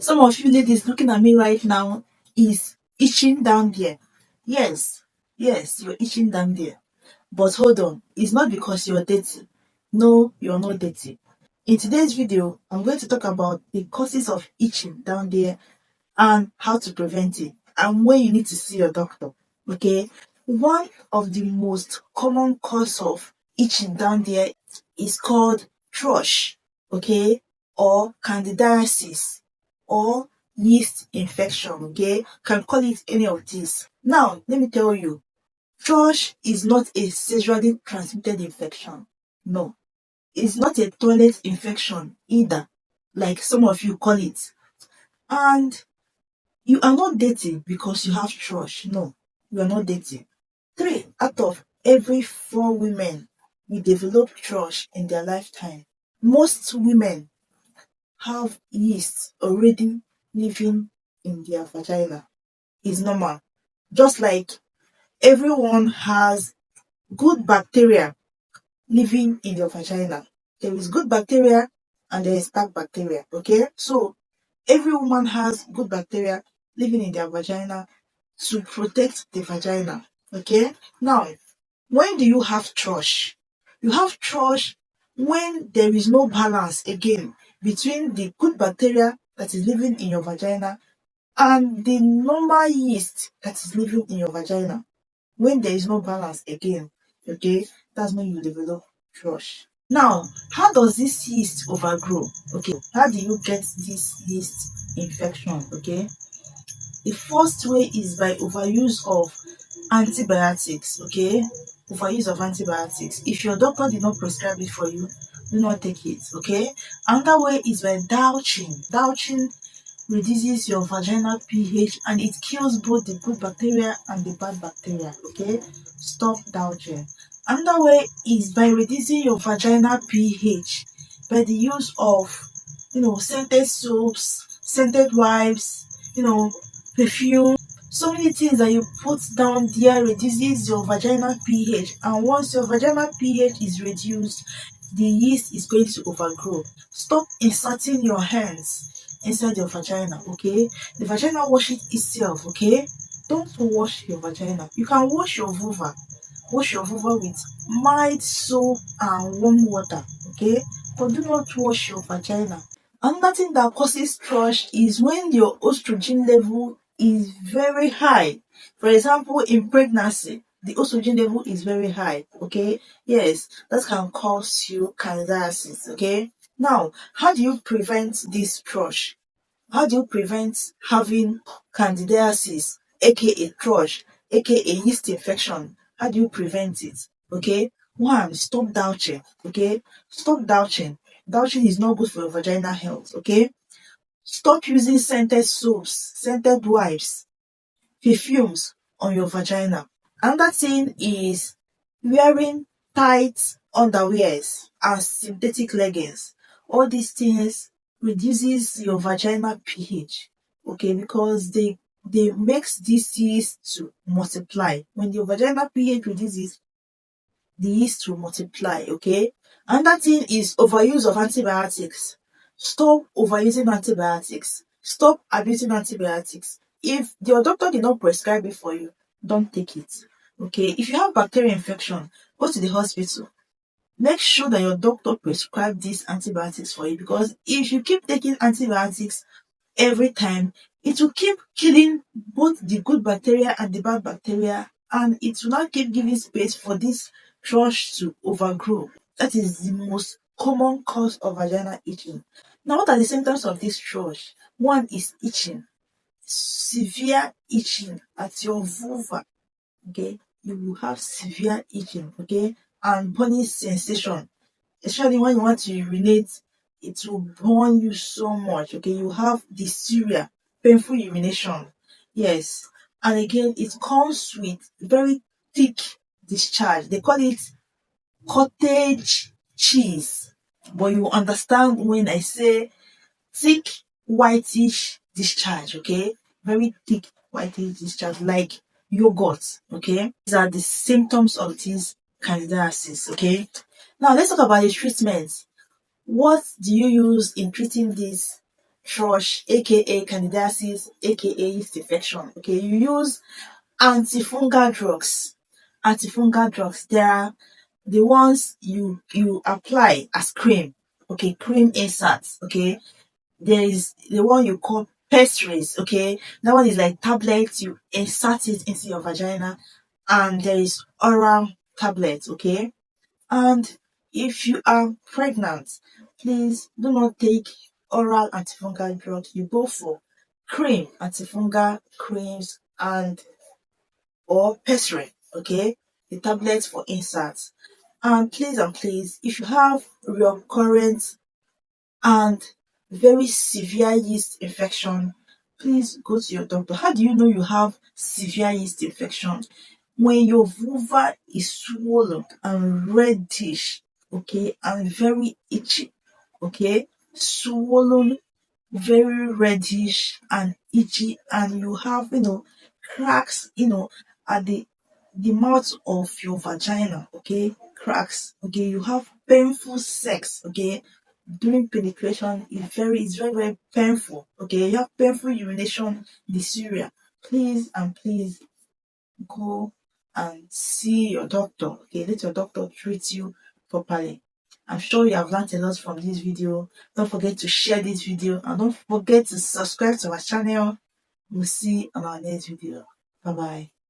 Some of you ladies looking at me right now is itching down there. Yes, you're itching down there. But hold on, it's not because you're dirty. No, you're not dirty. In today's video, I'm going to talk about the causes of itching down there and how to prevent it and when you need to see your doctor. Okay, one of the most common cause of itching down there is called thrush, okay, or candidiasis or yeast infection. Okay, can call it any of these. Now let me tell you, thrush is not a sexually transmitted infection. No, it's not a toilet infection either, like some of you call it. And you are not dating because you have thrush. No, you are not dating. 3 out of every 4 women will develop thrush in their lifetime. Most women have yeast already living in their vagina. It's normal. Just like everyone has good bacteria living in your vagina. There is good bacteria and there is bad bacteria. Okay? So every woman has good bacteria living in their vagina to protect the vagina. Okay? Now, when do you have thrush? You have thrush when there is no balance again between the good bacteria that is living in your vagina and the normal yeast that is living in your vagina. When there is no balance again, okay, that's when you develop thrush. Now, how does this yeast overgrow? Okay, how do you get this yeast infection? Okay, the first way is by overuse of antibiotics. Okay, overuse of antibiotics. If your doctor did not prescribe it for you, do not take it. Okay, another way is by douching. Douching reduces your vaginal pH and it kills both the good bacteria and the bad bacteria. Okay, stop douching. Another way is by reducing your vaginal pH by the use of scented soaps, scented wipes, perfume. So many things that you put down there reduces your vaginal pH, and once your vaginal pH is reduced, the yeast is going to overgrow. Stop inserting your hands inside your vagina. Okay, the vagina washes itself. Okay, don't wash your vagina. You can wash your vulva. Wash your vulva with mild soap and warm water. Okay, but do not wash your vagina. Another thing that causes thrush is when your estrogen level is very high. For example, in pregnancy, the estrogen level is very high. Okay, yes, that can cause you candidiasis. Okay, now how do you prevent this thrush? How do you prevent having candidiasis, aka thrush, aka yeast infection? How do you prevent it? Okay, one, stop douching. Okay, stop douching. Douching is not good for your vaginal health. Okay, stop using scented soaps, scented wipes, perfumes on your vagina. Another thing is wearing tight underwears and synthetic leggings. All these things reduces your vaginal pH, okay, because they makes this yeast to multiply. When your vaginal pH reduces, the yeast will multiply. Okay, another thing is overuse of antibiotics. Stop overusing antibiotics. Stop abusing antibiotics. If your doctor did not prescribe it for you, don't take it. Okay, if you have bacterial infection, go to the hospital. Make sure that your doctor prescribed these antibiotics for you, because if you keep taking antibiotics every time, it will keep killing both the good bacteria and the bad bacteria, and it will not keep giving space for this thrush to overgrow. That is the most common cause of vaginal itching. Now, what are the symptoms of this thrush? One is itching, severe itching at your vulva. Okay, you will have severe itching. Okay, and burning sensation, especially when you want to urinate. It will burn you so much. Okay, you have dysuria, painful urination. Yes, and again, it comes with very thick discharge. They call it cottage cheese, but you understand when I say thick whitish discharge. Okay, very thick whitish discharge, like yogurt. Okay, these are the symptoms of this candidiasis. Okay, now let's talk about the treatment. What do you use in treating this thrush, aka candidiasis, aka yeast infection. Okay, you use antifungal drugs. Antifungal drugs, they are the ones you apply as cream. Okay, cream inserts. Okay, there is the one you call pessaries. Okay, that one is like tablets. You insert it into your vagina, and there is oral tablets. Okay, and if you are pregnant, please do not take oral antifungal drugs. You go for cream, antifungal creams, or pessary. Okay, the tablets for inserts. And please, if you have recurrent and very severe yeast infection, please go to your doctor. How do you know you have severe yeast infection? When your vulva is swollen and reddish, okay, and very itchy, okay, swollen, very reddish and itchy, and you have, cracks, at the mouth of your vagina, okay, cracks, okay, you have painful sex, okay, during penetration it's very, very painful, okay, you have painful urination, dysuria. Please and please go and see your doctor, okay, let your doctor treat you properly. I'm sure you have learned a lot from this video. Don't forget to share this video, and don't forget to subscribe to our channel. We'll see you on our next video. Bye bye.